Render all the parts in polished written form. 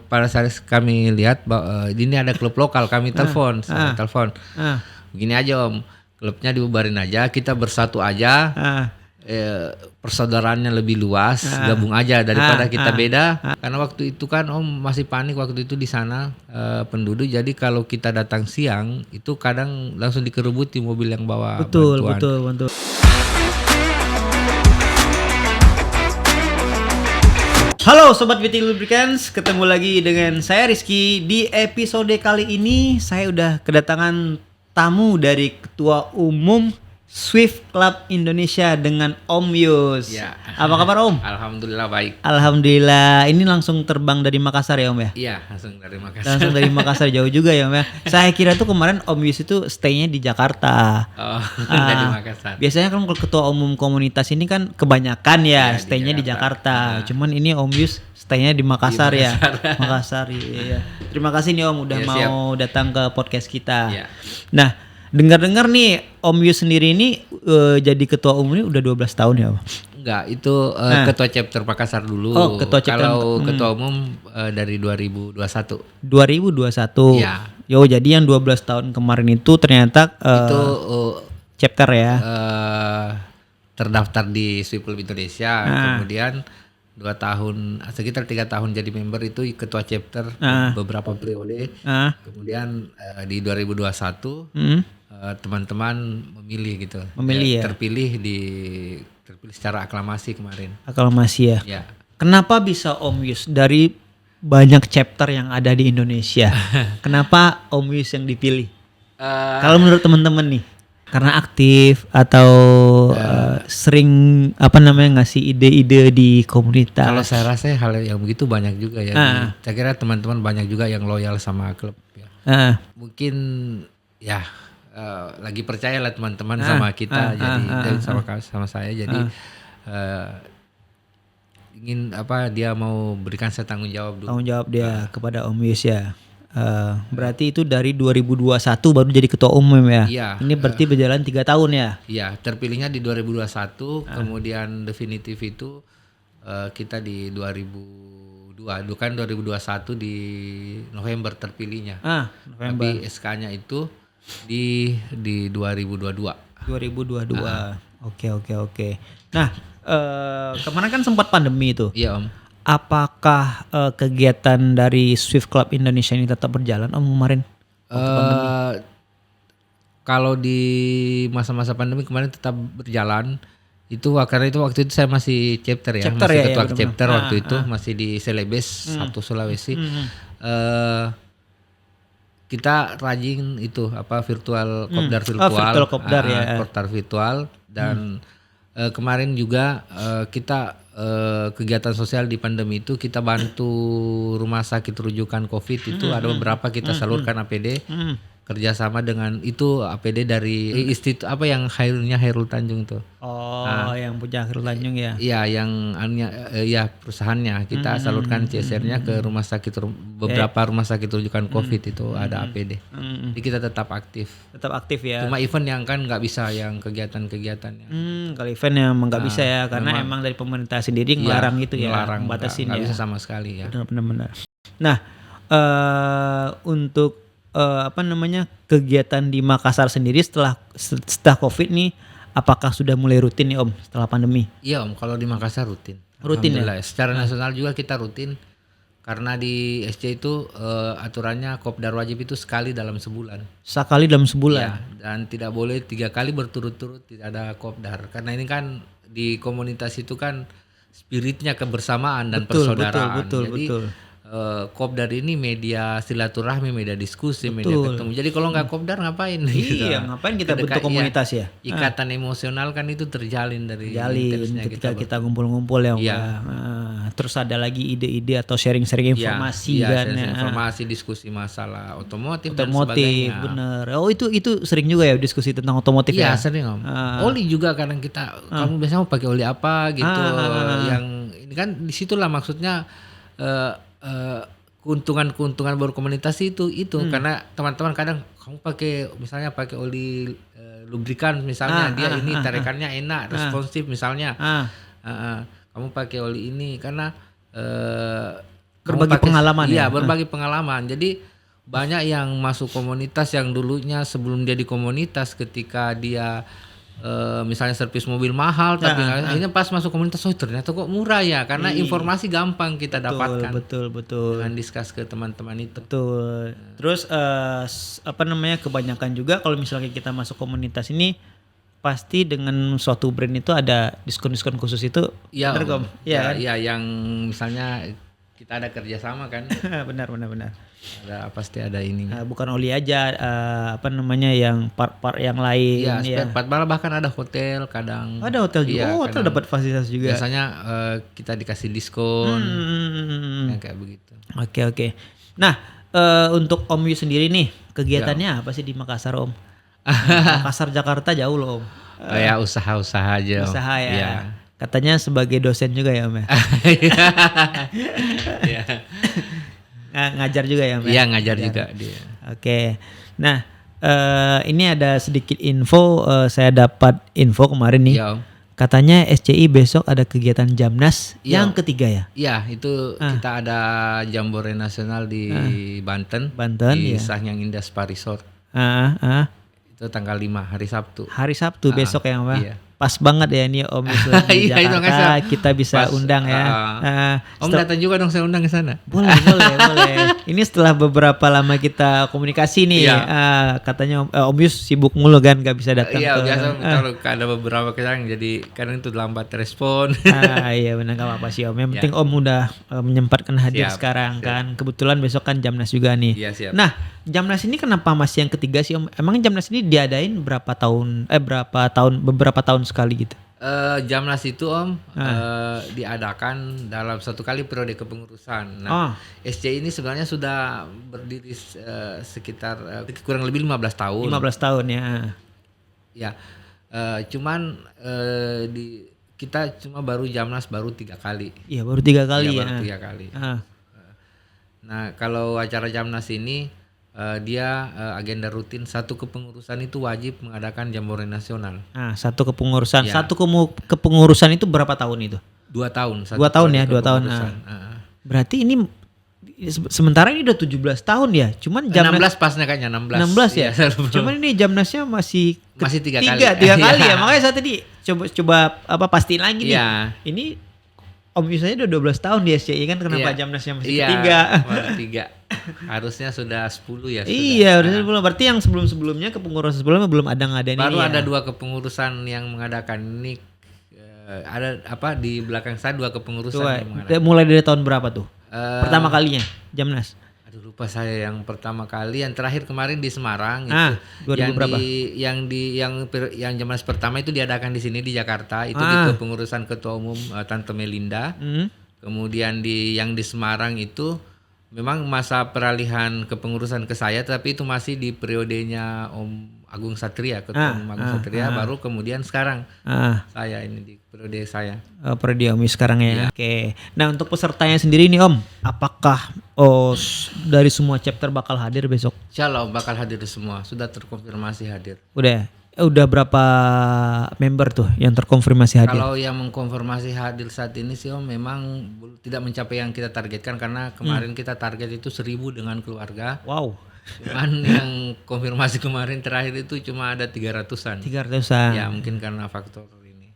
Pada saat kami lihat ini ada klub lokal, kami telepon. Begini aja Om, klubnya dibubarin aja, kita bersatu aja. Persaudaraannya lebih luas, gabung aja daripada kita beda. Karena waktu itu kan Om masih panik waktu itu di sana penduduk. Jadi kalau kita datang siang itu kadang langsung dikerubuti mobil yang bawa bantuan. Betul. Halo Sobat Beauty Lubricants, ketemu lagi dengan saya Rizky. Di episode kali ini saya udah kedatangan tamu dari Ketua Umum Swift Club Indonesia dengan Om Yus. Ya. Apa kabar Om? Alhamdulillah baik. Alhamdulillah. Ini langsung terbang dari Makassar ya Om ya? Iya, langsung dari Makassar. Langsung dari Makassar, jauh juga ya Om ya. Saya kira tuh kemarin Om Yus itu stay-nya di Jakarta. Oh, dari Makassar. Biasanya kan kalau ketua umum komunitas ini kan kebanyakan ya stay-nya di Jakarta. Cuman ini Om Yus stay-nya di Makassar ya. Makassar iya. Terima kasih nih Om udah mau datang ke podcast kita. Ya. Nah, dengar-dengar nih Om Yus sendiri ini jadi ketua umum ini udah 12 tahun ya Om? Enggak, itu ketua chapter Makassar dulu. Oh, ketua chapter. Kalau ketua umum dari 2021. 2021. Ya. Yo, jadi yang 12 tahun kemarin itu ternyata Itu chapter ya. Terdaftar di Swift Club Indonesia, kemudian 2 tahun, sekitar 3 tahun jadi member itu ketua chapter beberapa periode. Kemudian di 2021 teman-teman memilih gitu. Memilih ya. Terpilih secara aklamasi kemarin. Aklamasi ya. Ya. Kenapa bisa Om Yus dari banyak chapter yang ada di Indonesia? Kenapa Om Yus yang dipilih? Kalau menurut teman-teman nih, karena aktif atau sering ngasih ide-ide di komunitas? Kalau saya rasa hal yang begitu banyak juga ya. Saya kira teman-teman banyak juga yang loyal sama klub ya. Mungkin ya lagi percaya lah teman-teman sama kita, jadi sama saya, jadi ingin dia mau berikan saya tanggung jawab dulu. Tanggung jawab dia kepada Om Yus ya. Berarti itu dari 2021 baru jadi ketua umum ya. Iya. Ini berarti berjalan 3 tahun ya. Iya, terpilihnya di 2021, kemudian definitif itu kita di 2021 di November terpilihnya. November. Tapi SK-nya itu di 2022. 2022. Oke. Nah, kemarin kan sempat pandemi itu. Iya Om. Apakah kegiatan dari Swift Club Indonesia ini tetap berjalan Om kemarin? Kalau di masa-masa pandemi kemarin tetap berjalan. Itu karena itu waktu itu saya masih chapter ya, masih ketua chapter waktu itu, masih di Celebes 1 Sulawesi. Kita rajin itu virtual kopdar virtual, kopdar virtual dan kemarin juga kita kegiatan sosial di pandemi itu kita bantu rumah sakit rujukan COVID itu ada beberapa kita salurkan APD kerjasama dengan itu APD dari institut yang Hairul Tanjung tuh. Yang punya Hairul Tanjung ya. Iya, yang perusahaannya kita salurkan CSR-nya ke rumah sakit beberapa rumah sakit rujukan COVID itu ada APD. Jadi kita tetap aktif. Tetap aktif ya. Cuma event yang kan nggak bisa yang kegiatan-kegiatannya. Kalau event yang nggak bisa ya karena emang dari pemerintah sendiri ngelarang itu ya, membatasin nggak bisa sama sekali ya. Benar. Nah, untuk kegiatan di Makassar sendiri setelah COVID nih, apakah sudah mulai rutin nih Om setelah pandemi? Iya Om, kalau di Makassar rutin. Rutin ya? Secara nasional juga kita rutin. Karena di SC itu aturannya kopdar wajib itu sekali dalam sebulan. Sekali dalam sebulan? Ya, dan tidak boleh 3 kali berturut-turut tidak ada kopdar. Karena ini kan di komunitas itu kan spiritnya kebersamaan dan persaudaraan. Betul. Kopdar ini media silaturahmi, media diskusi, media ketemu. Jadi kalau nggak kopdar ngapain? Iya, ngapain kita bentuk komunitas ya? Ikatan emosional kan itu terjalin dari ketika kita ngumpul-ngumpul ya. Terus ada lagi ide-ide atau sharing-sharing informasi informasi, diskusi masalah otomotif dan sebagainya. Bener. Oh itu sering juga ya diskusi tentang otomotif ya? Iya sering Om. Oli juga kadang kita, kamu biasanya mau pakai oli apa gitu. Yang ini kan disitulah maksudnya keuntungan berkomunitas itu karena teman-teman kadang kamu misalnya pakai oli lubrikan misalnya dia ini tarikannya enak, responsif misalnya. Kamu pakai oli ini karena berbagi pengalaman. Iya, berbagi pengalaman. Jadi banyak yang masuk komunitas yang dulunya sebelum dia di komunitas ketika dia misalnya servis mobil mahal tapi akhirnya pas masuk komunitas ternyata kok murah ya karena informasi gampang kita dapatkan. Betul. Dengan discuss ke teman-teman itu. Betul. Terus kebanyakan juga kalau misalnya kita masuk komunitas ini pasti dengan suatu brand itu ada diskon-diskon khusus itu. Iya. Benar, Iya, yang misalnya kita ada kerjasama kan. benar. Pasti ada ini. Bukan oli aja, yang part-part yang lain. Iya, spare part, bahkan ada hotel kadang. Ada hotel juga. Iya, hotel dapat fasilitas juga. Biasanya kita dikasih diskon, yang kayak begitu. Oke. Nah, untuk Om Yu sendiri nih, kegiatannya apa sih di Makassar, Om? Makassar Jakarta jauh loh, Om. Ya usaha-usaha aja. Usaha ya. Iya. Katanya sebagai dosen juga ya, Om ya. Iya. Ngajar juga ya, Om? Iya, ngajar juga dia. Oke. Nah, ini ada sedikit info, saya dapat info kemarin nih. Iya, Om. Katanya SCI besok ada kegiatan Jamnas yang ketiga ya? Iya, itu kita ada Jambore Nasional di Banten di Sanyang Indah Spa Resort. Itu tanggal 5 hari Sabtu. Hari Sabtu besok ya, Mbak? Iya. Pas banget ya ini Om di Jakarta, kita bisa undang ya. Om datang juga dong, saya undang ke sana. Boleh. Ini setelah beberapa lama kita komunikasi nih, katanya Om Yus sibuk mulu kan, gak bisa datang. Iya, biasa kalau ada beberapa kesang, jadi kadang itu lambat respon. Iya benar, gak apa-apa sih Om. Yang penting Om udah menyempatkan hadir sekarang kan. Kebetulan besok kan Jamnas juga nih. Iya, siap. Nah, Jamnas ini kenapa masih yang ketiga sih Om? Emang Jamnas ini diadain beberapa tahun sekali gitu? Jamnas itu Om diadakan dalam satu kali periode kepengurusan. Nah, SCI ini sebenarnya sudah berdiri sekitar kurang lebih 15 tahun. 15 tahun ya. Ya, cuman kita cuma baru Jamnas baru 3 kali. Iya, baru 3 kali ya. Baru 3 kali. Nah, kalau acara Jamnas ini dia agenda rutin satu kepengurusan itu wajib mengadakan Jambore Nasional. Satu kepengurusan. Ya. Satu kepengurusan itu berapa tahun itu? 2 tahun. 2 tahun ya, 2 tahun. Berarti ini sementara ini udah 17 tahun ya. Cuman Jamnas 16 pasnya kayaknya 16 ya. Cuman ini Jamnasnya masih 3 kali. 3 kali ya. Makanya saya tadi coba pastiin lagi nih. Ya. Ini Om Yusanya udah 12 tahun di SCI kan, kenapa Jamnasnya masih 3? Baru 3. Harusnya sudah 10 ya. Iya, udah 10. Berarti yang sebelum-sebelumnya kepengurusan sebelumnya belum ada ngadain ini. Baru ada 2 kepengurusan yang mengadakan ini. Ada di belakang saya 2 kepengurusan yang mengadakan. Mulai dari tahun berapa tuh? Pertama kalinya Jamnas. Aduh, lupa saya yang pertama kali, yang terakhir kemarin di Semarang itu. 2000 berapa? Yang Jamnas pertama itu diadakan di sini di Jakarta, itu di kepengurusan Ketua Umum Tante Melinda. Kemudian yang di Semarang itu memang masa peralihan kepengurusan ke saya, tapi itu masih di periodenya Om Agung Satria, Ketua Umum Agung Satria, baru kemudian sekarang saya ini di periode saya. Periode Om sekarang ya. Oke. Nah, untuk pesertanya sendiri nih Om, apakah dari semua chapter bakal hadir besok? Insyaallah bakal hadir semua, sudah terkonfirmasi hadir. Udah berapa member tuh yang terkonfirmasi hadir? Kalau yang mengkonfirmasi hadir saat ini sih Om memang tidak mencapai yang kita targetkan, karena kemarin kita target itu 1000 dengan keluarga. Wow. Cuman yang konfirmasi kemarin terakhir itu cuma ada 300-an. 300-an. Ya, mungkin karena faktor ini.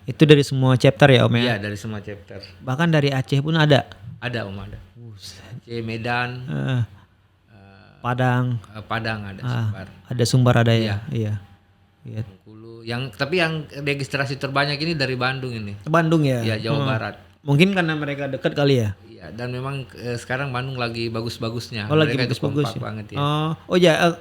Itu dari semua chapter ya Om ya? Iya, dari semua chapter. Bahkan dari Aceh pun ada? Ada Om, ada. Aceh, Medan, Padang. Padang ada Sumbar. Ada Sumbar ada ya? Iya. Bengkulu. Tapi yang registrasi terbanyak ini dari Bandung ini. Bandung ya? Iya, Jawa Barat. Mungkin karena mereka dekat kali ya? Iya, dan memang sekarang Bandung lagi bagus-bagusnya. Lagi bagus-bagus ya? Banget ya.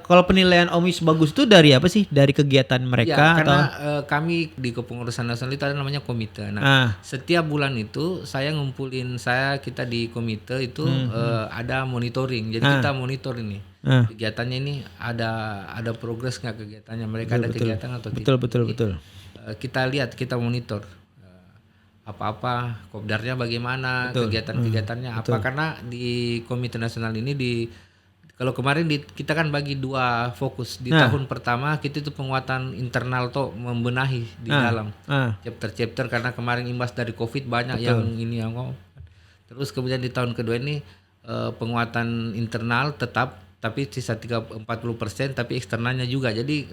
Kalau penilaian Om Yus bagus itu dari apa sih? Dari kegiatan mereka? Ya, karena kami di kepengurusan nasional itu ada namanya komite. Nah, setiap bulan itu kita di komite itu ada monitoring. Jadi kita monitor ini. Kegiatannya ini ada progres nggak kegiatannya? Mereka ada kegiatan atau tidak? Betul. Kita lihat, kita monitor. Apa-apa kopdarnya bagaimana, kegiatan-kegiatannya apa, karena di Komite Nasional ini kalau kemarin kita kan bagi 2 fokus. Di tahun pertama kita itu penguatan internal membenahi di dalam chapter-chapter, karena kemarin imbas dari Covid banyak yang ini yang Terus kemudian di tahun kedua ini penguatan internal tetap, tapi sisa 40% tapi eksternalnya juga. Jadi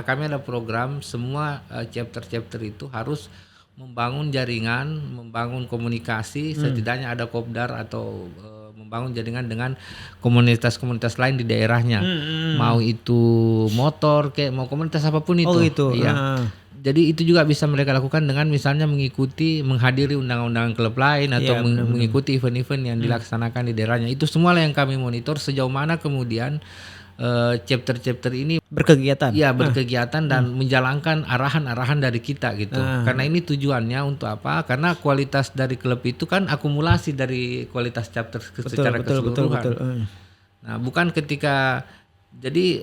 kami ada program semua chapter-chapter itu harus membangun jaringan, membangun komunikasi, setidaknya ada kopdar atau membangun jaringan dengan komunitas-komunitas lain di daerahnya. Mau itu motor kayak mau komunitas apapun itu. Oh gitu. Ya. Jadi itu juga bisa mereka lakukan dengan misalnya menghadiri undangan-undangan klub lain atau mengikuti event-event yang dilaksanakan di daerahnya. Itu semua yang kami monitor sejauh mana kemudian chapter-chapter ini berkegiatan. Ya, berkegiatan dan menjalankan arahan-arahan dari kita gitu. Karena ini tujuannya untuk apa? Karena kualitas dari klub itu kan akumulasi dari kualitas chapter secara keseluruhan. Betul. Nah, bukan ketika jadi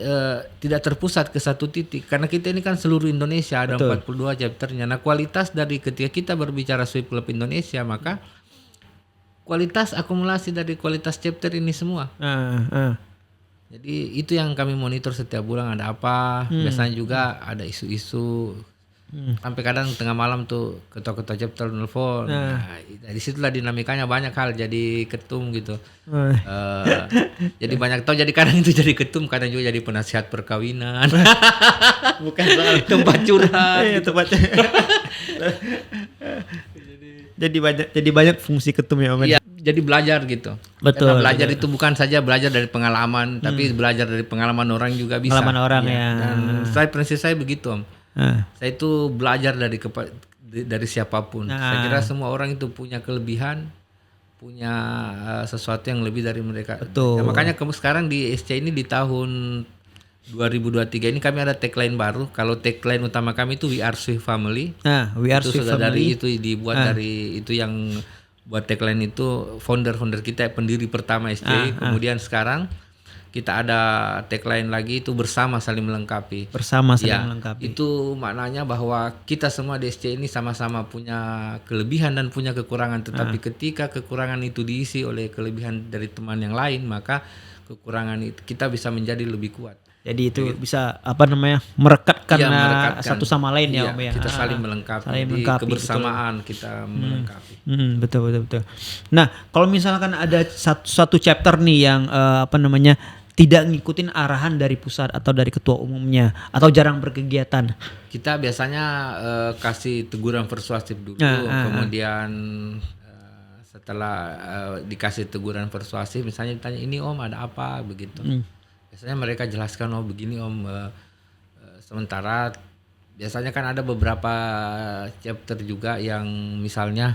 tidak terpusat ke satu titik, karena kita ini kan seluruh Indonesia ada 42 chapternya. Nah, kualitas dari ketika kita berbicara Sweep Club Indonesia, maka kualitas akumulasi dari kualitas chapter ini semua. Jadi itu yang kami monitor setiap bulan ada apa. Biasanya juga ada isu-isu. Sampai kadang tengah malam tuh ketua-ketua chapter nelfon. Nah, di situlah dinamikanya banyak hal jadi ketum gitu. Jadi banyak tahu, jadi kadang itu jadi ketum, kadang juga jadi penasihat perkawinan. Bukan soal tempat curhat. Gitu. Jadi banyak fungsi ketum ya Om. Iya, jadi belajar gitu. Betul. Karena belajar itu bukan saja belajar dari pengalaman, tapi belajar dari pengalaman orang juga bisa. Pengalaman orang ya. Dan prinsip saya begitu Om. Saya itu belajar dari siapapun. Saya kira semua orang itu punya kelebihan, punya sesuatu yang lebih dari mereka. Betul. Ya, makanya sekarang di SC ini di tahun 2023 ini kami ada tagline baru. Kalau tagline utama kami itu We Are Swift Family. We Are Swift Family. Dari itu dibuat dari itu yang buat tagline itu founder kita, pendiri pertama SC. Kemudian sekarang kita ada tagline lagi itu bersama saling melengkapi. Bersama saling melengkapi. Itu maknanya bahwa kita semua di SC ini sama-sama punya kelebihan dan punya kekurangan. Tetapi ketika kekurangan itu diisi oleh kelebihan dari teman yang lain, maka kekurangan itu kita bisa menjadi lebih kuat. Jadi itu bisa merekatkan satu sama lain ya Om ya. Kita saling melengkapi. Kebersamaan betul. Kita melengkapi. Betul. Nah, kalau misalkan ada satu chapter nih yang tidak ngikutin arahan dari pusat atau dari ketua umumnya atau jarang berkegiatan, kita biasanya kasih teguran persuasif dulu, kemudian setelah dikasih teguran persuasif, misalnya ditanya ini Om ada apa begitu, biasanya mereka jelaskan begini Om, sementara biasanya kan ada beberapa chapter juga yang misalnya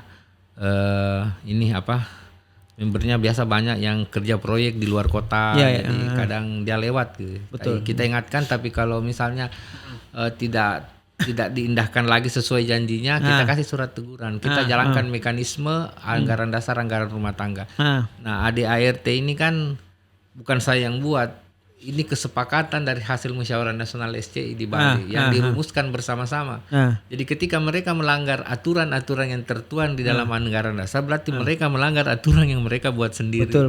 membernya biasa banyak yang kerja proyek di luar kota, jadi kadang dia lewat gitu. Betul. Kita ingatkan, tapi kalau misalnya tidak diindahkan lagi sesuai janjinya, kita kasih surat teguran. Kita jalankan mekanisme anggaran dasar, anggaran rumah tangga. Nah, ADART ini kan bukan saya yang buat. Ini kesepakatan dari hasil musyawarah nasional SCI di Bali yang dirumuskan bersama-sama. Jadi ketika mereka melanggar aturan-aturan yang tertuang di dalam anggaran dasar, berarti mereka melanggar aturan yang mereka buat sendiri. Betul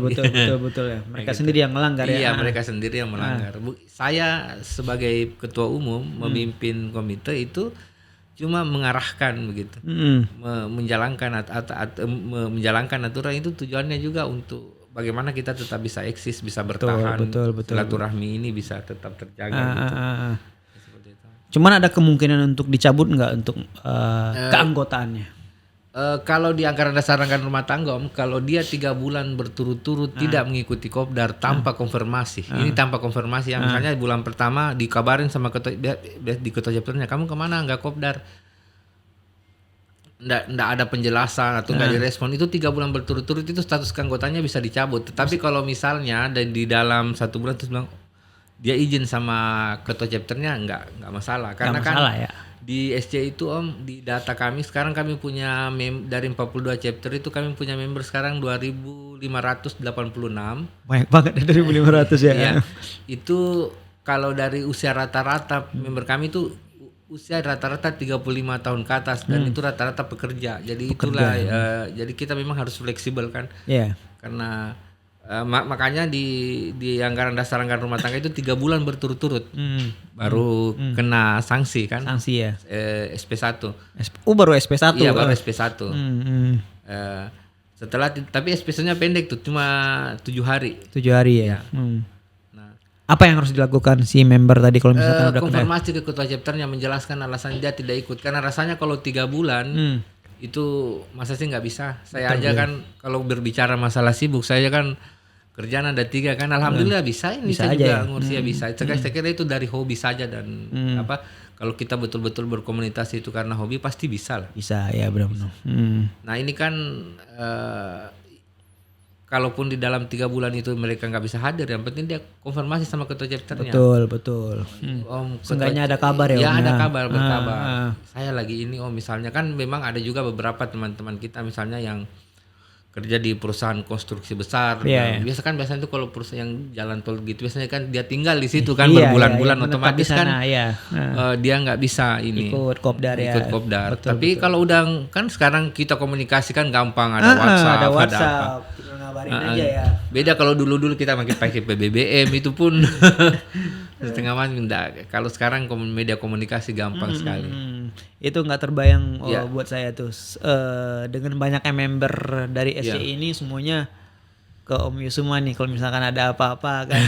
ya. Mereka sendiri yang melanggar ya. Iya, mereka sendiri yang melanggar. Saya sebagai ketua umum memimpin komite itu cuma mengarahkan begitu. Menjalankan aturan itu tujuannya juga untuk bagaimana kita tetap bisa eksis, bisa bertahan, betul. silaturahmi ini bisa tetap terjaga gitu. Seperti itu. Cuman ada kemungkinan untuk dicabut nggak untuk keanggotaannya? Kalau di anggaran dasar anggaran rumah tangga Om, kalau dia 3 bulan berturut-turut tidak mengikuti kopdar tanpa konfirmasi, ini tanpa konfirmasi ya, misalnya bulan pertama dikabarin sama di ketua chapternya, kamu kemana nggak kopdar? Nggak ada penjelasan atau nggak direspon, itu 3 bulan berturut-turut itu status keanggotanya bisa dicabut. Tetapi kalau misalnya dan di dalam 1 bulan terus bilang dia izin sama ketua chapternya, nggak masalah. Karena masalah, kan di SC itu Om, di data kami sekarang kami punya dari 42 chapter itu kami punya member sekarang 2.586. Banyak banget dari 2.500 ya. Iya. Itu kalau dari usia rata-rata member kami itu usia rata-rata 35 tahun ke atas dan itu rata-rata pekerja. Jadi itulah jadi kita memang harus fleksibel kan. Karena makanya di anggaran dasar anggaran rumah tangga itu 3 bulan berturut-turut baru kena sanksi kan. Sanksi ya. SP1. Baru SP1. Iya, baru SP1. Tapi SPC-nya pendek tuh, cuma 7 hari. 7 hari ya. Nah, apa yang harus dilakukan si member tadi kalau misalkan udah konfirmasi ke ketua chapternya, menjelaskan alasan dia tidak ikut, karena rasanya kalau 3 bulan itu masa sih nggak bisa. Saya betul, aja kan kalau berbicara masalah sibuk, saya kan kerjaan ada 3 kan, alhamdulillah bisa ini bisa saya juga ngurus ya bisa. Saya kira itu dari hobi saja dan kalau kita betul-betul berkomunikasi itu karena hobi pasti bisa lah. Bisa ya, benar-benar. Nah ini kan kalaupun di dalam 3 bulan itu mereka nggak bisa hadir, yang penting dia konfirmasi sama ketua chapternya. Betul. Om, seenggaknya ada kabar ya. Ya ada kabar, berkabar. Saya lagi ini misalnya kan memang ada juga beberapa teman-teman kita misalnya yang kerja di perusahaan konstruksi besar. Biasanya itu kalau perusahaan yang jalan tol gitu biasanya kan dia tinggal di situ kan berbulan-bulan otomatis kan dia nggak bisa ini ikut kopdar. Betul, tapi kalau udah kan sekarang kita komunikasi kan gampang, ada WhatsApp, ada apa. Ngabarin aja ya. Beda kalau dulu kita pakai PBBM itu pun setengah malam. Kalau sekarang media komunikasi gampang sekali. Itu nggak terbayang buat saya tuh dengan banyaknya member dari SCI ini semuanya ke Om Yus semua nih, kalau misalkan ada apa-apa kan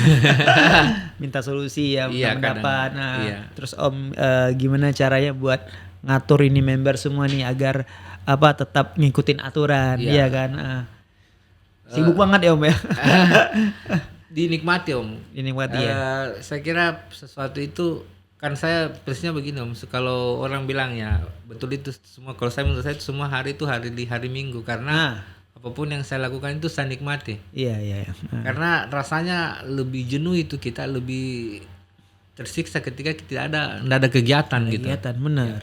minta solusi ya, minta pendapat. Terus Om gimana caranya buat ngatur ini member semua nih agar tetap ngikutin aturan, iya kan? Sibuk banget ya Om ya. Dinikmati Om. Ya. Saya kira sesuatu itu kan saya persisnya begini Om. Kalau orang bilang ya betul itu semua. Kalau menurut saya itu semua hari itu hari Minggu karena apapun yang saya lakukan itu saya nikmati. Iya. Karena rasanya lebih jenuh itu, kita lebih tersiksa ketika tidak ada kegiatan gitu. Kegiatan benar.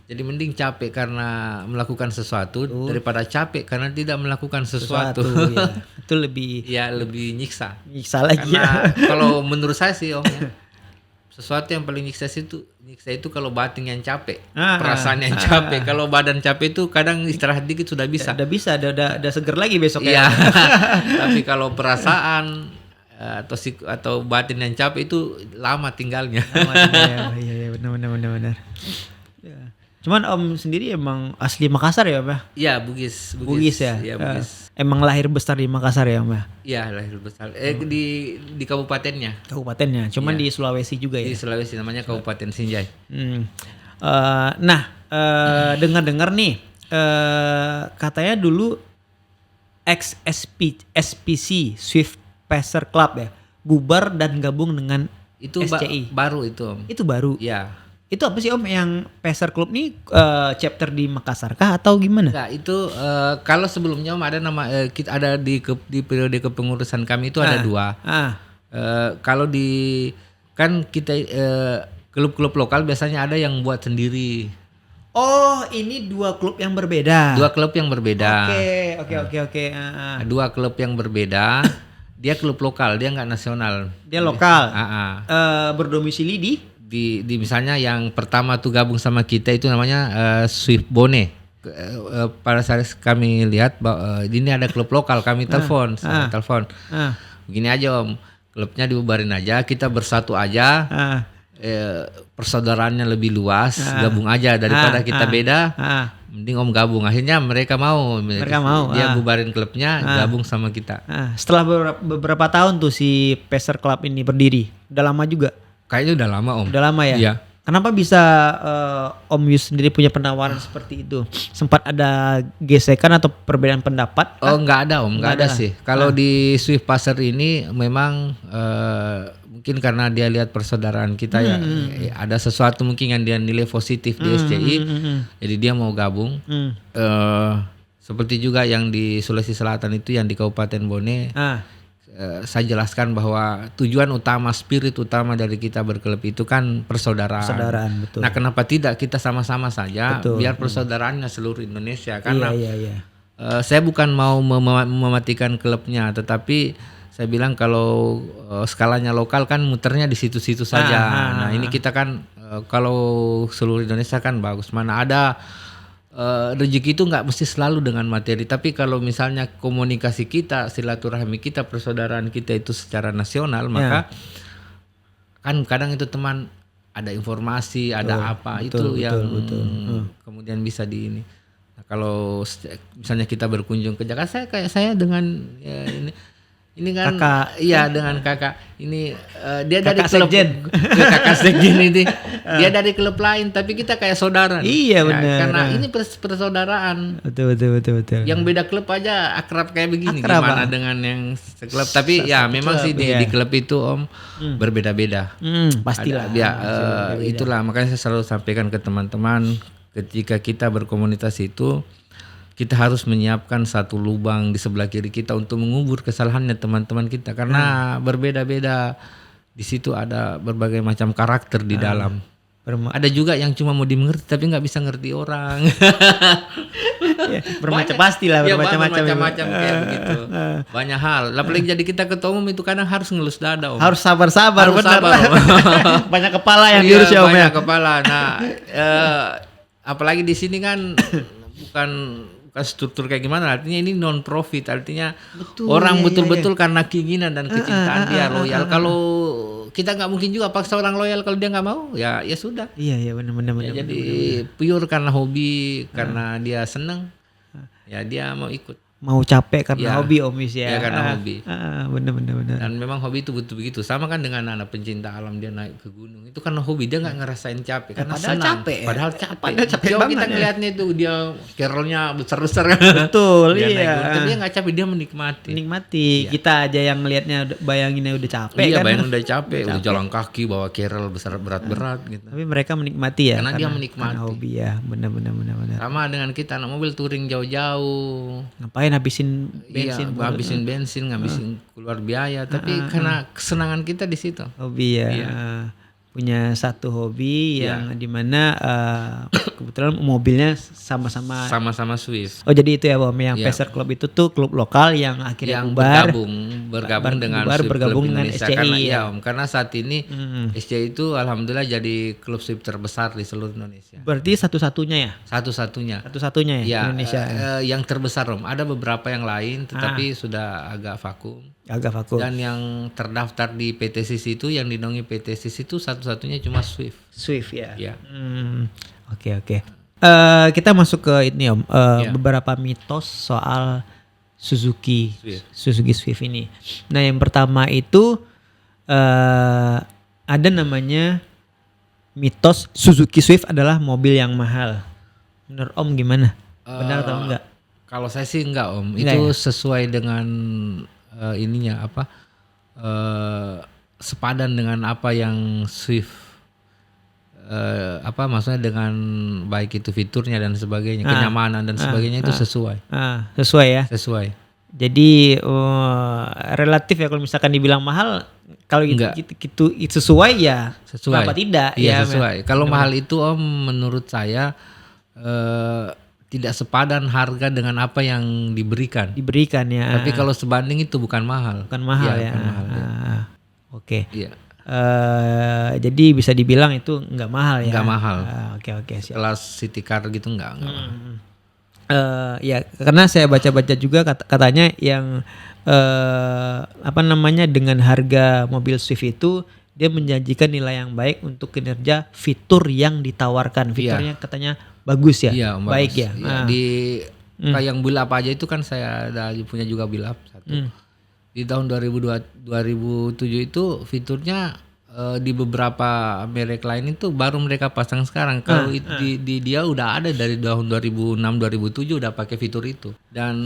Jadi mending capek karena melakukan sesuatu daripada capek karena tidak melakukan sesuatu. Ya. Itu lebih lebih nyiksa. Nyiksa lagi. Karena kalau menurut saya sih Om ya, sesuatu yang paling nyiksa itu kalau batin yang capek, perasaan yang capek. Kalau badan capek itu kadang istirahat dikit sudah bisa. Udah seger lagi besok ya. Tapi kalau perasaan atau batin yang capek itu lama tinggalnya. Iya, benar. Ya. Cuman Om sendiri emang asli Makassar ya, Pak? Iya, Bugis ya. Iya, Bugis. Emang lahir besar di Makassar ya, Mbak? Iya, lahir besar. Di kabupatennya. Cuman di Sulawesi juga ya. Di Sulawesi namanya Kabupaten Sinjai. Dengar-dengar nih, katanya dulu SPC Swift Pacer Club ya, bubar dan gabung dengan itu SCI. Baru itu Om. Itu baru. Ya. Itu apa sih Om yang Pacer Club nih chapter di Makassar kah atau gimana? Nah, itu kalau sebelumnya Om ada nama kita ada di periode kepengurusan kami itu ada 2. Kalau kan kita klub-klub lokal biasanya ada yang buat sendiri. Oh, ini 2 klub yang berbeda. 2 klub yang berbeda. Oke. 2 klub yang berbeda. Dia klub lokal, dia nggak nasional. Dia lokal. Berdomisili di misalnya yang pertama tuh gabung sama kita itu namanya Swift Bone. Pada saat kami lihat bahwa ini ada klub lokal, kami telepon. Begini aja Om, klubnya dibubarin aja, kita bersatu aja. Persaudaraannya lebih luas, gabung aja daripada kita beda. Mending Om gabung. Akhirnya mereka mau. Dia bubarin klubnya, gabung sama kita. Setelah beberapa tahun tuh si Pacer Club ini berdiri. Udah lama juga? Kayaknya udah lama Om. Udah lama ya? Iya. Kenapa bisa Om Yus sendiri punya penawaran seperti itu? Sempat ada gesekan atau perbedaan pendapat? Oh nggak ada Om, nggak ada sih. Kalau di Swift Pacer ini memang mungkin karena dia lihat persaudaraan kita ada sesuatu mungkin yang dia nilai positif di SCI, jadi dia mau gabung. Seperti juga yang di Sulawesi Selatan itu yang di Kabupaten Bone. Saya jelaskan bahwa tujuan utama, spirit utama dari kita berklub itu kan persaudaraan. Betul. Nah, kenapa tidak kita sama-sama saja, biar persaudaraannya seluruh Indonesia. Karena saya bukan mau mematikan klubnya, tetapi saya bilang kalau skalanya lokal kan muternya di situ-situ saja. Nah, ini kita kan kalau seluruh Indonesia kan bagus. Mana ada rezeki itu nggak mesti selalu dengan materi, tapi kalau misalnya komunikasi kita, silaturahmi kita, persaudaraan kita itu secara nasional, maka kan kadang itu teman ada informasi, ada apa, betul, itu yang kemudian bisa di ini. Nah, kalau misalnya kita berkunjung ke Jakarta, saya dengan ya, ini kan kakak, dengan kakak ini dia kakak dari klub sekjen. Kakak sekjen ini dia dari klub lain tapi kita kayak saudara. Iya benar. Karena ini persaudaraan. Betul. Yang beda klub aja akrab kayak begini. Akrab, gimana dengan yang seklub? Tapi ya memang klub, sih di klub itu Om berbeda-beda. Pastilah. Itulah makanya saya selalu sampaikan ke teman-teman ketika kita berkomunitas itu kita harus menyiapkan satu lubang di sebelah kiri kita untuk mengubur kesalahannya teman-teman kita karena berbeda-beda. Di situ ada berbagai macam karakter di dalam. Ada juga yang cuma mau dimengerti tapi nggak bisa ngerti orang. Bermacam-macam kayak begitu. Banyak hal. Apalagi jadi kita ketua umum itu kadang harus ngelus dada Om. Harus sabar-sabar. Harus sabar, Om. Banyak kepala yang diurus ya Om. Banyak kepala. Nah, apalagi di sini kan bukan struktur kayak gimana, artinya ini non profit, artinya orang betul-betul karena keinginan dan kecintaan dia loyal. Kalau kita nggak mungkin juga paksa orang loyal kalau dia nggak mau, ya sudah. Iya benar. Jadi pure karena hobi, karena dia senang, ya dia mau ikut. Mau capek karena hobi Om Yus ya. Ya karena hobi. Benar. Dan memang hobi itu butuh begitu. Sama kan dengan anak pencinta alam dia naik ke gunung. Itu karena hobi, dia nggak ngerasain capek. Karena padahal senang. capek. Padahal capek banget. Kita ngeliatnya itu dia carolnya besar-besar kan. Betul, dia iya. Tapi dia nggak capek, dia menikmati. Iya. Kita aja yang ngelihatnya bayanginnya udah capek kan. Bayangin udah capek, udah jalan kaki bawa carol besar berat-berat gitu. Tapi mereka menikmati ya. Karena dia menikmati. Karena hobi ya, benar. Sama dengan kita anak mobil touring jauh-jauh. Ngapain habisin bensin? Habisin bensin, ngabisin keluar biaya, tapi karena kesenangan kita di situ. Hobi ya. Iya. Punya satu hobi yang dimana kebetulan mobilnya sama-sama Swift. Oh jadi itu ya Om, yang Pacer Club itu tuh klub lokal yang akhirnya bergabung dengan SCI karena saat ini SCI itu alhamdulillah jadi klub Swift terbesar di seluruh Indonesia. Berarti satu-satunya ya? Satu-satunya ya Indonesia. Yang terbesar Om. Ada beberapa yang lain tetapi sudah agak vakum. Dan yang terdaftar di PTCC itu yang dinaungi PTCC itu satu-satunya cuma Swift ya. Oke. Kita masuk ke ini Om, beberapa mitos soal Suzuki Swift ini. Nah yang pertama itu ada namanya mitos Suzuki Swift adalah mobil yang mahal. Menurut Om gimana? Benar atau enggak? Kalau saya sih enggak Om. Itu sesuai dengan ininya apa sepadan dengan apa yang Swift maksudnya dengan baik itu fiturnya dan sebagainya, kenyamanan dan sebagainya itu sesuai. Sesuai ya. Sesuai. Jadi relatif ya, kalau misalkan dibilang mahal, kalau itu sesuai ya. Sesuai. Kenapa tidak? Iya sesuai. Kalau mahal itu Om menurut saya tidak sepadan harga dengan apa yang diberikan ya. Tapi kalau sebanding itu bukan mahal. Bukan mahal ya. Bukan mahal, ya. Oke. Iya. Jadi bisa dibilang itu nggak mahal ya. Nggak mahal. Oke. Kelas city car gitu nggak mahal. Ya karena saya baca-baca juga katanya yang dengan harga mobil Swift itu dia menjanjikan nilai yang baik untuk kinerja fitur yang ditawarkan. Fiturnya katanya bagus ya, baik ya. Kayak yang build up aja itu kan saya ada punya juga build up satu. Di tahun 2007 itu fiturnya di beberapa merek lain itu baru mereka pasang sekarang. Kalau di dia udah ada dari tahun 2006-2007 udah pakai fitur itu. Dan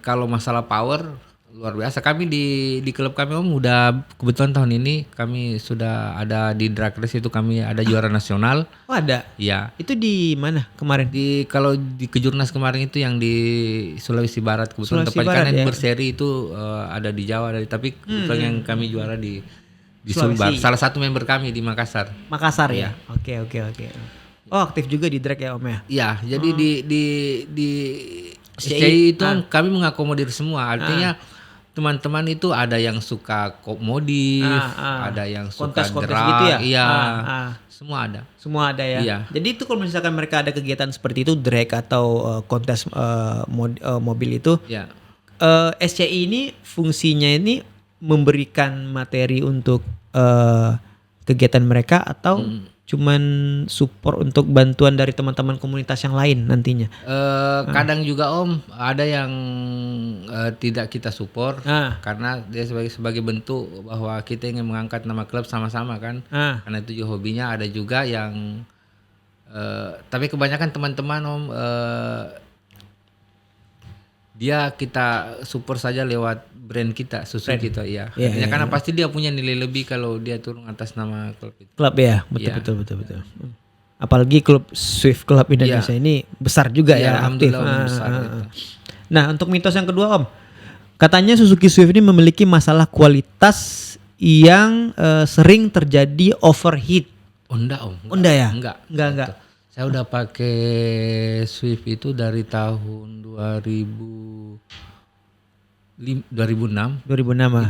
kalau masalah power luar biasa. Kami di klub kami Om udah kebetulan tahun ini kami sudah ada di drag race itu, kami ada juara nasional. Oh ada? Iya. Itu di mana kemarin? Kalau di Kejurnas kemarin itu yang di Sulawesi Barat kebetulan tepatnya ya. Berseri itu ada di Jawa tapi kebetulan yang kami juara di Sulbar. Salah satu member kami di Makassar. Makassar ya. Oke. Oh aktif juga di drag ya Om ya? Iya. Jadi di SCI itu kami mengakomodir semua. Artinya teman-teman itu ada yang suka modif, ada yang suka kontes drag, gitu ya? Iya, semua ada ya. Iya. Jadi itu kalau misalkan mereka ada kegiatan seperti itu, drag atau kontes mobil itu, SCI ini fungsinya ini memberikan materi untuk kegiatan mereka atau cuman support untuk bantuan dari teman-teman komunitas yang lain nantinya? Kadang juga Om ada yang tidak kita support karena dia sebagai bentuk bahwa kita ingin mengangkat nama klub sama-sama kan. Karena itu juga hobinya. Ada juga yang tapi kebanyakan teman-teman Om dia kita support saja lewat brand kita, susu kita ya. Karena pasti dia punya nilai lebih kalau dia turun atas nama klub itu. Klub ya, betul. Apalagi klub Swift Club Indonesia ini besar juga ya, aktif. Besar, nah, untuk mitos yang kedua Om, katanya Suzuki Swift ini memiliki masalah kualitas yang sering terjadi overheat. Enggak Om. Enggak ya? Enggak. Saya udah pakai Swift itu dari tahun 2006.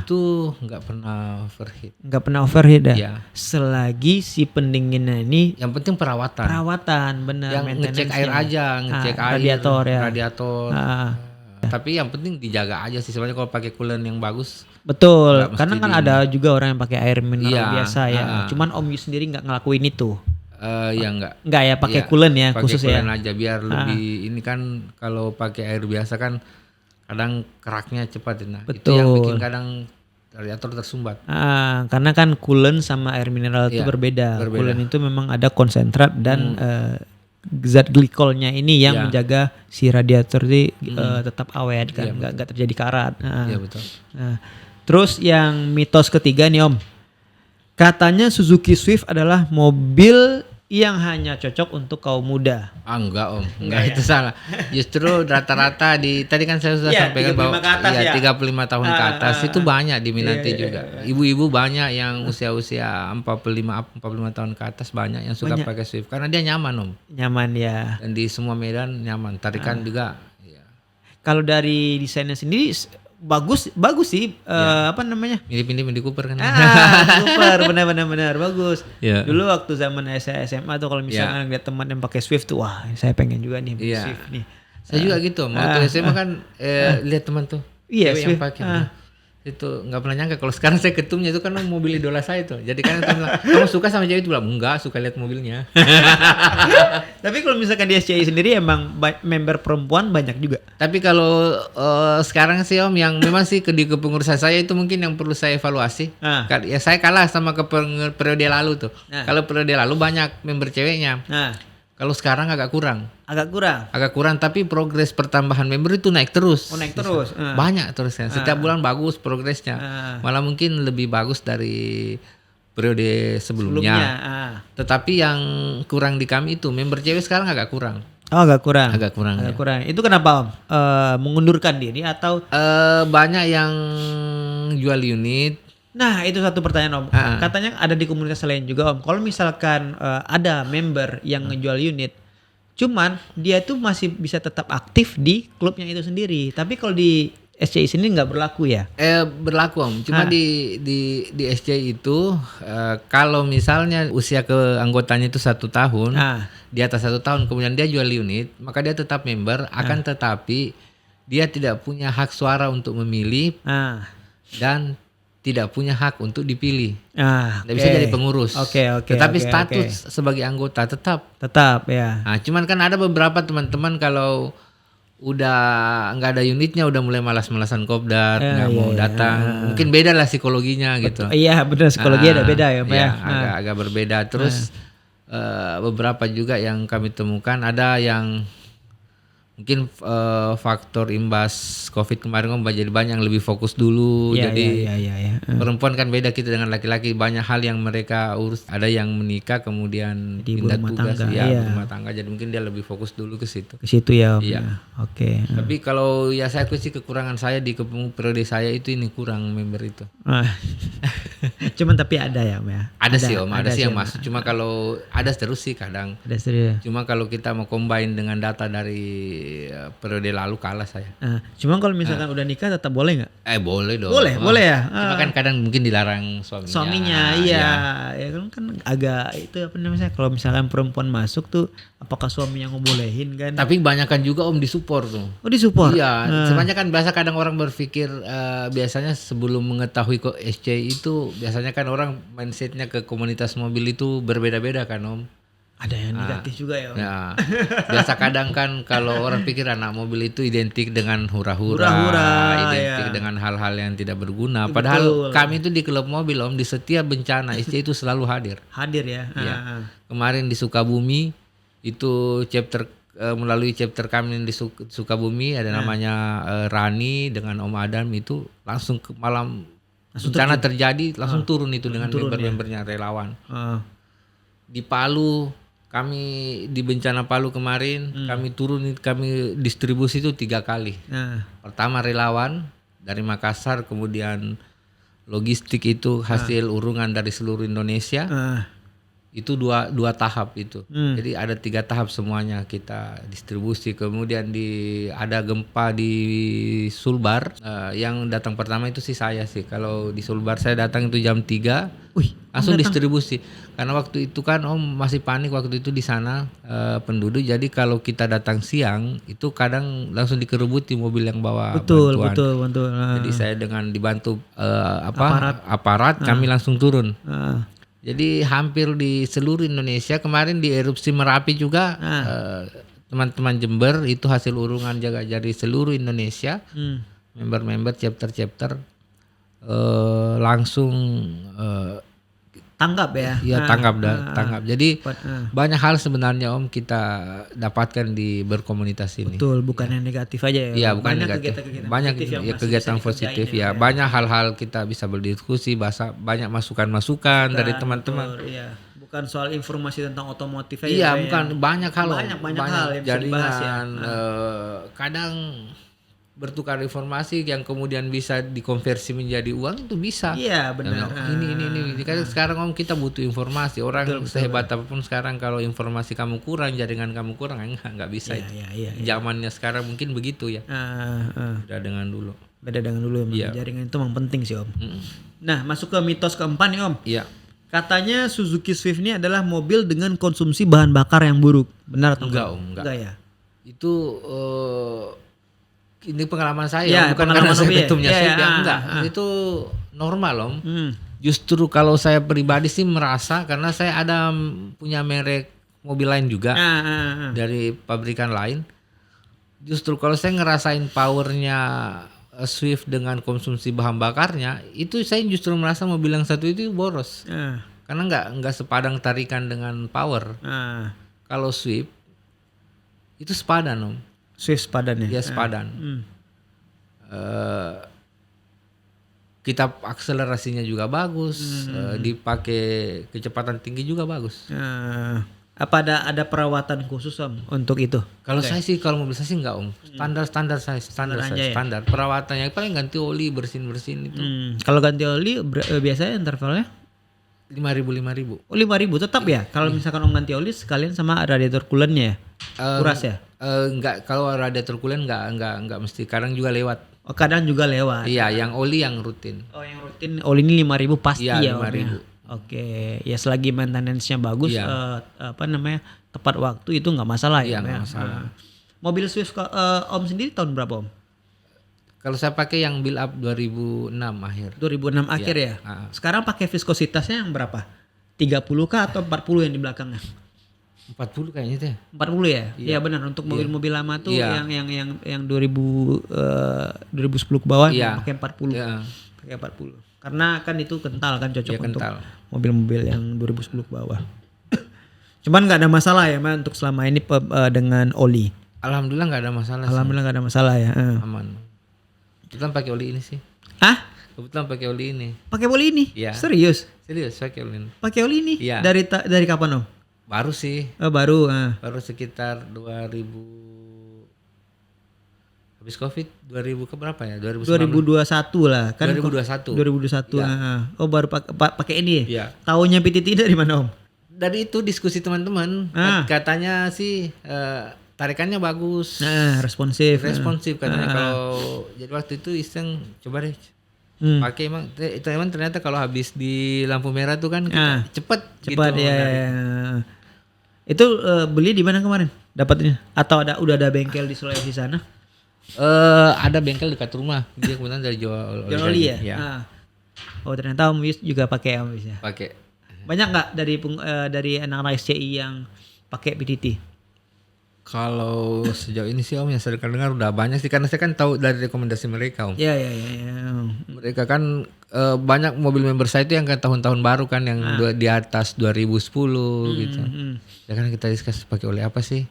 Itu nggak pernah overheat. Nggak pernah overheat ya? Iya. Selagi si pendinginnya ini. Yang penting perawatan. Benar. Yang ngecek air aja, ngecek air. Radiator. Tapi yang penting dijaga aja sih. Sebenarnya kalau pakai coolant yang bagus. Betul. Karena kan ada juga orang yang pakai air mineral biasa ya. Cuman Om Yu sendiri nggak ngelakuin itu. Enggak ya, pakai coolant ya, pake khusus ya. Pakai coolant aja biar lebih ini kan kalau pakai air biasa kan kadang keraknya cepat. Nah, betul. Itu yang bikin kadang radiator tersumbat. Karena kan coolant sama air mineral itu berbeda. Coolant itu memang ada konsentrat dan zat glikolnya ini yang menjaga si radiator ini tetap awet kan, enggak terjadi karat. Iya betul. Terus yang mitos ketiga nih Om. Katanya Suzuki Swift adalah mobil yang hanya cocok untuk kaum muda. Enggak Om, enggak itu salah. Justru rata-rata tadi kan saya sudah sampaikan bahwa 35 tahun ke atas itu banyak diminati juga. Ibu-ibu banyak yang usia-usia 45 tahun ke atas banyak yang suka pakai Swift karena dia nyaman Om. Nyaman ya. Dan di semua medan nyaman, tarikan juga. Ya. Kalau dari desainnya sendiri bagus sih apa namanya? Mirip-mirip Mini Cooper kan. Cooper benar bagus. Yeah. Dulu waktu zaman saya SMA tuh kalau misalnya lihat teman yang pakai Swift tuh wah, saya pengen juga nih Swift nih. Saya juga gitu. Waktu SMA kan lihat teman tuh cewek yang pakai. Itu nggak pernah nyangka kalau sekarang saya ketumnya itu kan mobil idola saya tuh. Jadi kan kamu suka sama cewek itu bilang enggak, suka lihat mobilnya. Tapi kalau misalkan di SCI sendiri emang member perempuan banyak juga. Tapi kalau sekarang sih Om yang memang sih di kepengurusan saya itu mungkin yang perlu saya evaluasi. Ya saya kalah sama periode lalu tuh. Kalau periode lalu banyak member ceweknya. Kalau sekarang agak kurang. Agak kurang tapi progres pertambahan member itu naik terus. Naik terus. Banyak terus kan. Setiap bulan bagus progresnya. Malah mungkin lebih bagus dari periode sebelumnya. Tetapi yang kurang di kami itu member cewek sekarang agak kurang. Agak kurang. Itu kenapa Om? Mengundurkan diri atau banyak yang jual unit. Nah itu satu pertanyaan Om. Katanya ada di komunitas lain juga Om. Kalau misalkan ada member yang ngejual unit, cuman dia tuh masih bisa tetap aktif di klubnya itu sendiri. Tapi kalau di SCI sini nggak berlaku ya? Berlaku Om. Cuma di SCI itu kalau misalnya usia keanggotanya itu 1 tahun, di atas 1 tahun kemudian dia jual unit, maka dia tetap member. Akan tetapi dia tidak punya hak suara untuk memilih dan tidak punya hak untuk dipilih. Tidak bisa jadi pengurus. Tetapi status sebagai anggota tetap ya. Nah, cuman kan ada beberapa teman-teman kalau udah nggak ada unitnya udah mulai malas-malasan kopdar, nggak mau datang. Mungkin beda lah psikologinya gitu. Iya benar, psikologi ada beda ya Pak ya. Agak berbeda. Terus beberapa juga yang kami temukan ada yang mungkin faktor imbas COVID kemarin jadi banyak yang lebih fokus dulu. Jadi perempuan kan beda kita dengan laki-laki, banyak hal yang mereka urus. Ada yang menikah kemudian pindah tugas rumah tangga. Jadi mungkin dia lebih fokus dulu ke situ. Ke situ ya Om. Iya. Oke. Tapi kalau ya saya akui sih kekurangan saya di periode saya itu ini kurang member itu. Cuman tapi ada ya Om ya. Ada sih Om, ada sih yang masuk. Cuma kalau ada terus sih kadang. Ada terus. Cuma kalau kita mau combine dengan data dari periode lalu kalah saya. Cuma kalau misalkan udah nikah tetap boleh nggak? Boleh dong. Boleh ya. Cuma kan kadang mungkin dilarang suaminya. Iya. Ya kan agak itu apa namanya? Kalau misalkan perempuan masuk tuh, apakah suaminya ngebolehin kan? Tapi banyakan juga Om disupport tuh. Oh disupport? Iya. Sebenarnya kan biasa kadang orang berpikir biasanya sebelum mengetahui kok SCI itu kalau biasanya kan orang mindsetnya ke komunitas mobil itu berbeda-beda kan Om. Ada yang negatif juga ya Om. Ya, biasa kadang kan kalau orang pikir anak mobil itu identik dengan hura-hura, identik dengan hal-hal yang tidak berguna. Padahal kami itu di klub mobil Om, di setiap bencana SC itu selalu hadir. Hadir ya. Ya. Kemarin di Sukabumi itu melalui chapter kami di Sukabumi ada namanya Rani dengan Om Adam itu langsung ke malam bencana terjadi langsung turun itu dengan member-membernya relawan. Di Palu kami di bencana Palu kemarin kami turun kami distribusi itu 3 kali. Pertama relawan dari Makassar, kemudian logistik itu hasil urungan dari seluruh Indonesia. Itu dua tahap itu. Jadi ada 3 tahap semuanya kita distribusi. Kemudian ada gempa di Sulbar. Yang datang pertama itu sih saya sih. Kalau di Sulbar saya datang itu jam 3. Langsung distribusi. Karena waktu itu kan Om masih panik waktu itu di sana penduduk. Jadi kalau kita datang siang itu kadang langsung dikerubuti mobil yang bawa bantuan. Betul. Jadi saya dengan dibantu aparat kami langsung turun. Jadi hampir di seluruh Indonesia kemarin di erupsi Merapi juga teman-teman Jember itu hasil urungan jaga dari seluruh Indonesia, member-member chapter langsung tanggap ya. Iya tanggap. Jadi banyak hal sebenarnya Om kita dapatkan di berkomunitas ini. Betul, bukan yang negatif aja ya. Iya, bukan banyak negatif. Banyak kegiatan positif ya. Banyak hal-hal kita bisa berdiskusi, banyak masukan-masukan dari teman-teman. Iya. Bukan soal informasi tentang otomotif aja. Iya, bukan banyak hal. Banyak hal yang bisa dibahas ya. Kadang bertukar informasi yang kemudian bisa dikonversi menjadi uang itu bisa. Iya benar. Ini. Karena sekarang Om kita butuh informasi. Orang sehebat apapun sekarang kalau informasi kamu kurang, jaringan kamu kurang nggak bisa. Iya. Zamannya sekarang mungkin begitu ya. Beda dengan dulu. Jaringan itu memang penting sih Om. Nah masuk ke mitos keempat nih Om. Iya. Katanya Suzuki Swift ini adalah mobil dengan konsumsi bahan bakar yang buruk. Benar atau enggak? Enggak ya. Itu ini pengalaman saya, bukan karena saya ketumnya enggak. Itu normal Om. Justru kalau saya pribadi sih merasa karena saya ada punya merek mobil lain juga dari pabrikan lain. Justru kalau saya ngerasain powernya Swift dengan konsumsi bahan bakarnya, itu saya justru merasa mobil yang satu itu boros. Karena enggak sepadang tarikan dengan power. Kalau Swift itu sepadan Om. Swift sepadan ya? Ya sepadan. Kita akselerasinya juga bagus, dipakai kecepatan tinggi juga bagus. Apa ada perawatan khusus Om untuk itu? Kalau saya sih kalau mobil saya sih enggak Om. Standar. Perawatannya paling ganti oli, bersin itu. Kalau ganti oli biasanya intervalnya? 5.000. Oh 5.000 tetap ya? Kalau misalkan Om ganti oli sekalian sama radiator coolant-nya ya? Kuras ya? Enggak, kalau radiator coolant enggak mesti. Kadang juga lewat. Oh kadang juga lewat. Iya, yang oli yang rutin. Oh yang rutin oli ini 5.000 pasti ya? 5.000. Oke, ya selagi maintenance-nya bagus, tepat waktu itu nggak masalah ya. Nggak masalah. Mobil Swift Om sendiri tahun berapa Om? Kalau saya pakai yang build up 2006 akhir. 2006 akhir ya. Sekarang pakai viskositasnya yang berapa? 30 kah atau 40 yang di belakangnya? 40 kayaknya itu ya. 40 ya? Iya benar, untuk mobil-mobil lama tuh yang 2010 ke bawah pakai 40. Pakai 40. Karena kan itu kental kan, cocok untuk mobil-mobil yang 2010 ke bawah. Cuman nggak ada masalah ya Man untuk selama ini dengan oli. Alhamdulillah nggak ada masalah. Alhamdulillah nggak ada masalah ya. Aman. Kebetulan pakai oli ini sih. Kebetulan pakai oli ini. Pakai oli ini? Iya. Serius pakai oli ini. Pakai oli ini? Iya. Dari kapan Om? Baru sih. Baru. Baru sekitar 2000. Habis Covid 2000 ke berapa ya? 2021 lah kan. 2021. Ya. Oh baru pakai ini ya? Iya. Taunya PTT dari mana Om? Dari itu diskusi teman-teman. Katanya sih tarikannya bagus. Responsif katanya. Kalau jadi waktu itu iseng coba deh. Pakai emang ternyata kalau habis di lampu merah tuh kan cepet gitu. Ya. Itu beli di mana kemarin? Dapatnya? Atau udah ada bengkel di Sulawesi sana? Ada bengkel dekat rumah. Dia kemudian dari jual oli ya. Oh ternyata Om Yus juga pakai Om Yus ya. Pakai. Banyak nggak dari anak-anak SCI yang pakai PTT? Kalau sejauh ini sih Om yang saya dengar udah banyak sih, karena saya kan tahu dari rekomendasi mereka Om. Iya. Mereka kan banyak mobil member saya itu yang kan tahun-tahun baru kan yang di atas 2010 gitu. Ya kan kita diskus pakai oleh apa sih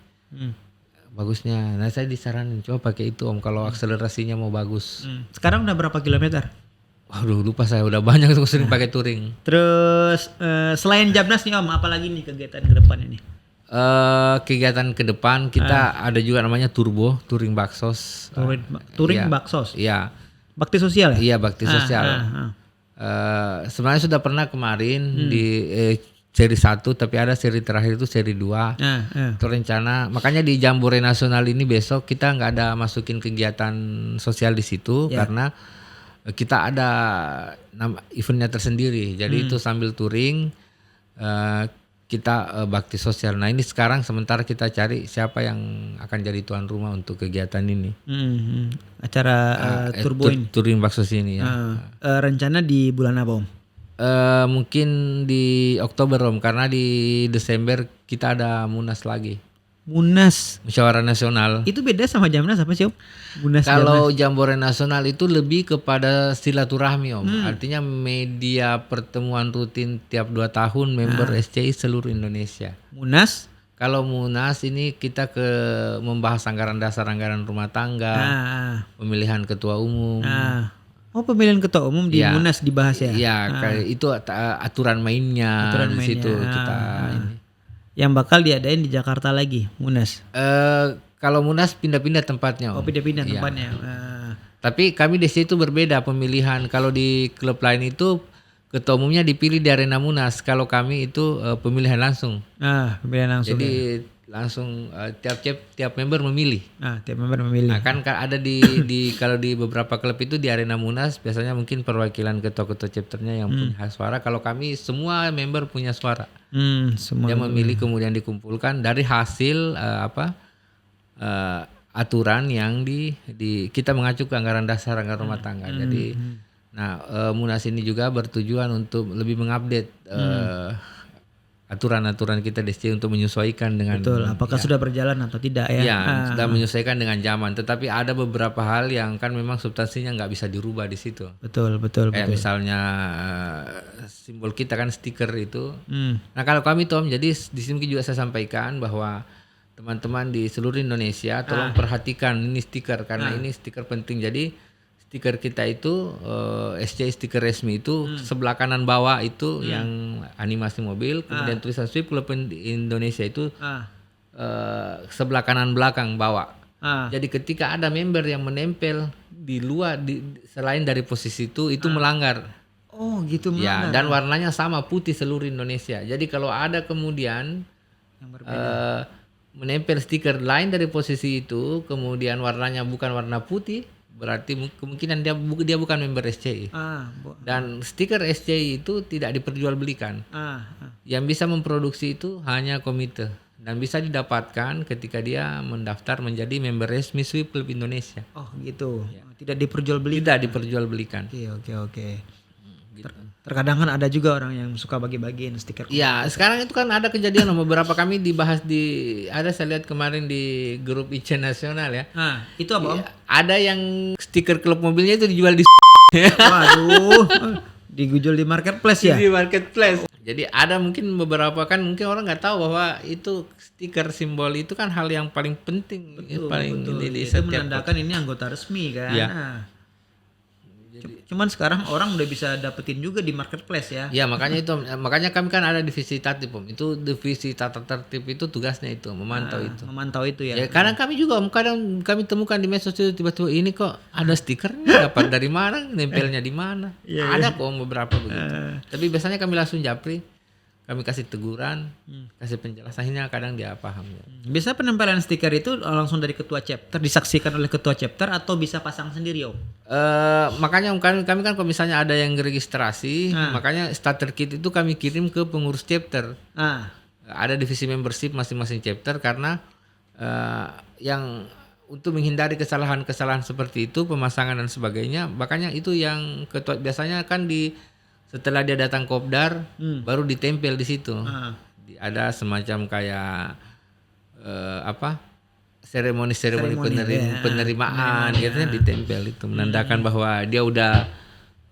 bagusnya. Nah saya disaranin coba pakai itu Om kalau akselerasinya mau bagus. Sekarang udah berapa kilometer? Waduh lupa saya, udah banyak tuh sering pakai touring. Terus selain Jabnas nih Om, apalagi nih kegiatan ke depan ini? Kegiatan ke depan kita ada juga namanya touring Baksos. Touring Baksos. Iya. Bakti sosial ya? Iya, bakti sosial. Sebenarnya sudah pernah kemarin di seri 1, tapi ada seri terakhir itu seri 2. Itu rencana, makanya di Jambore Nasional ini besok kita nggak ada masukin kegiatan sosial di situ karena kita ada eventnya tersendiri. Jadi itu sambil touring kita bakti sosial. Nah ini sekarang sementara kita cari siapa yang akan jadi tuan rumah untuk kegiatan ini. Acara turbo ini. Touring Baksos ini ya. Rencana di bulan apa Om? Mungkin di Oktober Om, karena di Desember kita ada Munas lagi. Munas. Musyawarah Nasional. Itu beda sama Jamnas apa sih Om? Munas. Kalau Jambore Nasional itu lebih kepada silaturahmi Om. Artinya media pertemuan rutin tiap 2 tahun member SCI seluruh Indonesia. Munas? Kalau Munas ini kita membahas anggaran dasar, anggaran rumah tangga, pemilihan ketua umum. Oh pemilihan ketua umum di Munas dibahas ya? Iya, itu aturan mainnya. Di situ kita ini. Yang bakal diadain di Jakarta lagi, Munas. Kalau Munas pindah-pindah tempatnya. Oh pindah-pindah tempatnya. Tapi kami di situ berbeda pemilihan. Kalau di klub lain itu ketua umumnya dipilih di arena Munas. Kalau kami itu pemilihan langsung. Pemilihan langsung. Jadi langsung tiap member memilih. Tiap member memilih. Nah, kan ada di kalau di beberapa klub itu di arena Munas biasanya mungkin perwakilan ketua-ketua chapternya yang punya hak suara. Kalau kami semua member punya suara. Semua yang memilih kemudian dikumpulkan dari hasil aturan yang kita mengacu ke anggaran dasar, anggaran rumah tangga. Jadi Munas ini juga bertujuan untuk lebih mengupdate aturan-aturan kita di SCI untuk menyesuaikan dengan. Betul. Apakah sudah berjalan atau tidak ya? Ya, sudah menyesuaikan dengan zaman. Tetapi ada beberapa hal yang kan memang substansinya nggak bisa dirubah di situ. Betul. Misalnya simbol kita kan stiker itu. Nah kalau kami Tom, jadi di sini juga saya sampaikan bahwa teman-teman di seluruh Indonesia tolong perhatikan ini stiker karena ini stiker penting. Jadi stiker kita itu SCI stiker resmi itu sebelah kanan bawah itu yang animasi mobil, kemudian tulisan Swift Club Indonesia itu sebelah kanan belakang bawah. Jadi ketika ada member yang menempel di luar selain dari posisi itu melanggar. Oh gitu Ya, melanggar. dan warnanya sama putih seluruh Indonesia. Jadi kalau ada kemudian yang menempel stiker lain dari posisi itu, kemudian warnanya bukan warna putih, berarti kemungkinan dia bukan member SCI. Dan stiker SCI itu tidak diperjualbelikan. Yang bisa memproduksi itu hanya komite dan bisa didapatkan ketika dia mendaftar menjadi member resmi Swift Club Indonesia. Oh gitu. Ya. Tidak diperjualbelikan. Tidak diperjualbelikan. Oke. Terkadang kan ada juga orang yang suka bagi-bagiin stiker. Iya, sekarang itu kan ada kejadian beberapa kami dibahas saya lihat kemarin di grup IC Nasional ya. Itu apa Om? Ada yang stiker klub mobilnya itu dijual di Waduh. Dijual di marketplace ya? Di marketplace. Jadi ada mungkin beberapa kan mungkin orang nggak tahu bahwa itu stiker simbol itu kan hal yang paling penting. Betul. Di itu menandakan ini anggota resmi kan. Ya. Cuman sekarang orang udah bisa dapetin juga di marketplace ya. Ya makanya kami kan ada divisi tatip Om. Itu divisi tata tertib itu tugasnya itu memantau itu. Memantau itu ya. Kadang kami juga kadang kami temukan di medsos itu tiba-tiba ini kok ada stikernya, dapat dari mana, nempelnya di mana. Ada kok beberapa begitu. Tapi biasanya kami langsung japri. Kami kasih teguran, kasih penjelasannya, kadang dia paham. Bisa penempelan stiker itu langsung dari ketua chapter, disaksikan oleh ketua chapter atau bisa pasang sendiri Om? Makanya kami kan kalau misalnya ada yang registrasi, makanya starter kit itu kami kirim ke pengurus chapter. Ada divisi membership masing-masing chapter karena yang untuk menghindari kesalahan-kesalahan seperti itu, pemasangan dan sebagainya, makanya itu yang ketua biasanya kan setelah dia datang kopdar baru ditempel di situ. Ada semacam kayak seremoni penerimaan gitu ya, ditempel itu menandakan bahwa dia udah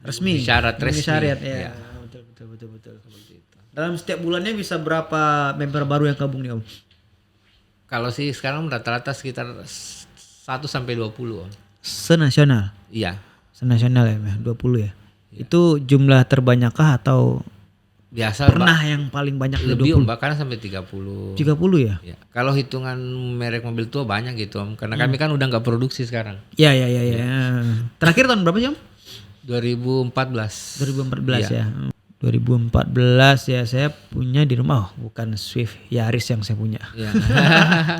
resmi, syarat resmi. Ya. Betul. Dalam setiap bulannya bisa berapa member baru yang gabung nih Om? Kalau sih sekarang rata-rata sekitar 1-20 Om. Senasional? Iya. Senasional ya, 20 ya? Itu jumlah terbanyakkah atau biasa pernah yang paling banyak lebih 20? Bahkan sampai 30. 30 ya? Ya. Kalau hitungan merek mobil tua banyak gitu Om, karena kami kan udah nggak produksi sekarang. Iya. Terakhir tahun berapa sih Om? 2014 ya. 2014 ya, saya punya di rumah bukan Swift, Yaris yang saya punya. Ya.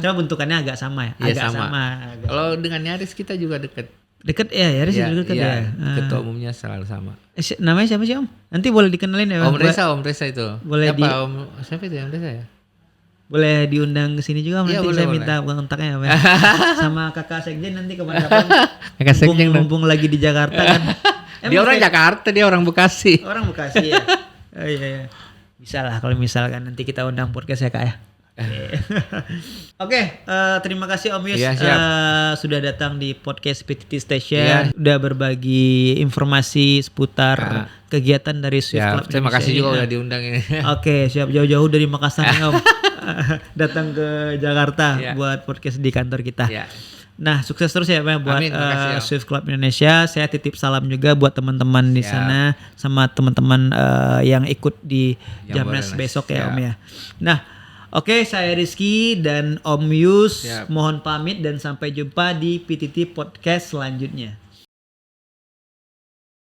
Cuma bentukannya agak sama ya. Agak sama. Kalau dengan Yaris kita juga dekat ya, Yaris juga dekat ya. Ketua umumnya selalu sama. Namanya siapa sih Om? Nanti boleh dikenalin ya. Om Reza itu. Boleh siapa itu Om Reza ya? Boleh diundang ke sini juga nanti saya minta kontaknya ya. Sama kakak Sekjen nanti kapan-kapan. Kakak Sekjen mumpung lagi di Jakarta kan. Dia orang Jakarta, dia orang Bekasi. Orang Bekasi ya. Oh, iya. Bisa lah kalau misalkan nanti kita undang podcast ya Kak ya. Oke, terima kasih Om Yus sudah datang di podcast PTT Station. Udah berbagi informasi seputar kegiatan dari Swift Club. Terima kasih juga udah diundang ini. Oke, siap jauh-jauh dari Makassar nih Om. Datang ke Jakarta buat podcast di kantor kita. Nah, sukses terus ya Pak buat Swift Club Indonesia. Saya titip salam juga buat teman-teman di sana sama teman-teman yang ikut di Jamnas besok ya Om ya. Nah, oke, saya Rizky dan Om Yus mohon pamit dan sampai jumpa di PTT Podcast selanjutnya.